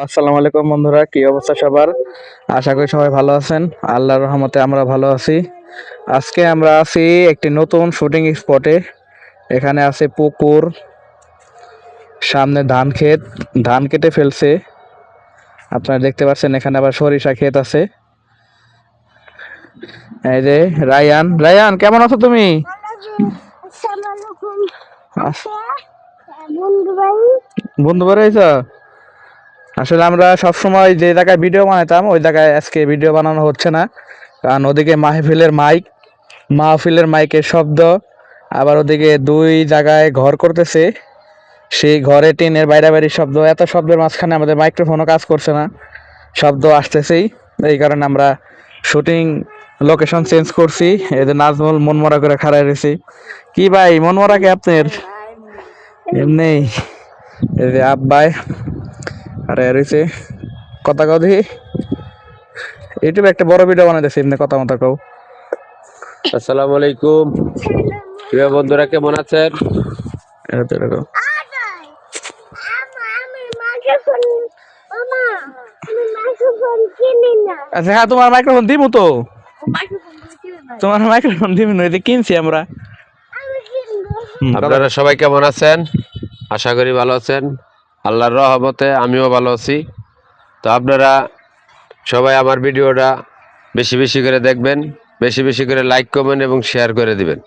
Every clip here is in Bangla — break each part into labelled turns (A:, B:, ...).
A: আসসালামু আলাইকুম বন্ধুরা, কি অবস্থা সবার? আশা করি সবাই ভালো আছেন। আল্লাহর রহমতে আমরা ভালো আছি। আজকে আমরা আছি একটি নতুন শুটিং স্পটে। এখানে আছে পুকুর, সামনে ধান ক্ষেত, ধান কেটে ফেলছে। আপনারা দেখতে পাচ্ছেন এখানে আবার সরিষা ক্ষেত আছে। এই যে রায়ান, রায়ান কেমন আছো তুমি? বন্ধু বাড়াইছো? আসলে আমরা সবসময় যে জায়গায় ভিডিও বানাতাম ওই জায়গায় আজকে ভিডিও বানানো হচ্ছে না, কারণ ওদিকে মাহফিলের মাইকের শব্দ, আবার ওদিকে দুই জায়গায় ঘর করতেছে, সেই ঘরে টিনের বাইরে শব্দ, এত শব্দের মাঝখানে আমাদের মাইক্রোফোনও কাজ করছে না, শব্দ আসতেছেই। এই কারণে আমরা শুটিং লোকেশন চেঞ্জ করছি। এই যে নাজমুল মনমরা করে খাড়াই রয়েছি। কি ভাই মনমরা কে আপনার? এমনি। এই যে আব্বাই আরে রয়েছে, কথা কও দেখি। ইউটিউবে একটা বড় ভিডিও বানাইতেছি, এমনি কথা মতো কও।
B: আসসালামু আলাইকুম প্রিয় বন্ধুরা, কেমন আছেন?
A: এটা তো এরকম। আচ্ছা হ্যাঁ, তোমার মাইক্রোফোন দিমু তো, তোমার মাইক্রোফোন দিমু না, এটা কিনছি আমরা।
B: আপনারা সবাই কেমন আছেন? আশা করি ভালো আছেন। আল্লাহর রহমতে আমিও ভালো আছি। তো আপনারা সবাই আমার ভিডিওটা বেশি বেশি করে দেখবেন, বেশি বেশি করে লাইক কমেন্ট এবং শেয়ার করে দিবেন।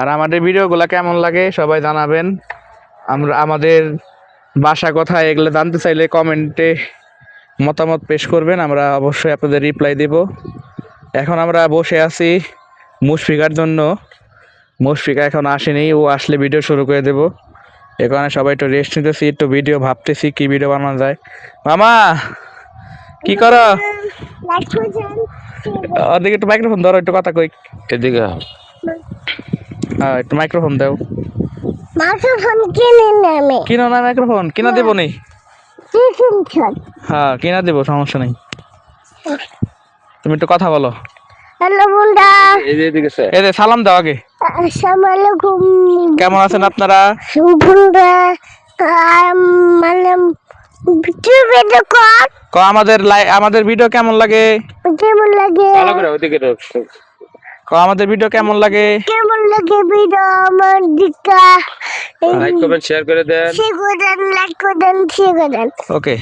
A: আর আমাদের ভিডিওগুলো কেমন লাগে সবাই জানাবেন। আমরা আমাদের বাসা কোথায় এগুলো জানতে চাইলে কমেন্টে মতামত পেশ করবেন, আমরা অবশ্যই আপনাদের রিপ্লাই দেব। এখন আমরা বসে আছি মুশফিকার জন্য। মুশফিকা এখন আসেনি, ও আসলে ভিডিও শুরু করে দেব। এখানে সবাই একটু রেস্ট নিতেছি, একটু ভিডিও ভাবতেছি কি ভিডিও বানানো যায়। মামা কি করো? ওদিকে একটু মাইক্রোফোন ধরো, একটু কথা কই।
B: এদিকে
A: হ্যাঁ, একটু মাইক্রোফোন দাও।
C: মাইক্রোফোন কিনে নেবে।
A: কিনো না মাইক্রোফোন? কিনা দেবো নি? হ্যাঁ কিনা দেবো, সমস্যা নেই। তুমি একটু কথা বলো।
C: হ্যালো বন্ধুরা,
A: এই যে সালাম দাও আগে।
C: আসসালামু আলাইকুম।
A: কেমন আছেন আপনারা?
C: বন্ধুরা, মানে ভিডিও কর
A: আমাদের ভিডিও কেমন লাগে?
C: কেমন লাগে?
A: আমাদের ভিডিও কেমন লাগে?
C: কেমন লাগে ভিডিও আমার দিকা?
B: লাইক কমেন্ট শেয়ার করে দেন।
C: লাইক করে দেন, শেয়ার করে দেন।
A: ওকে।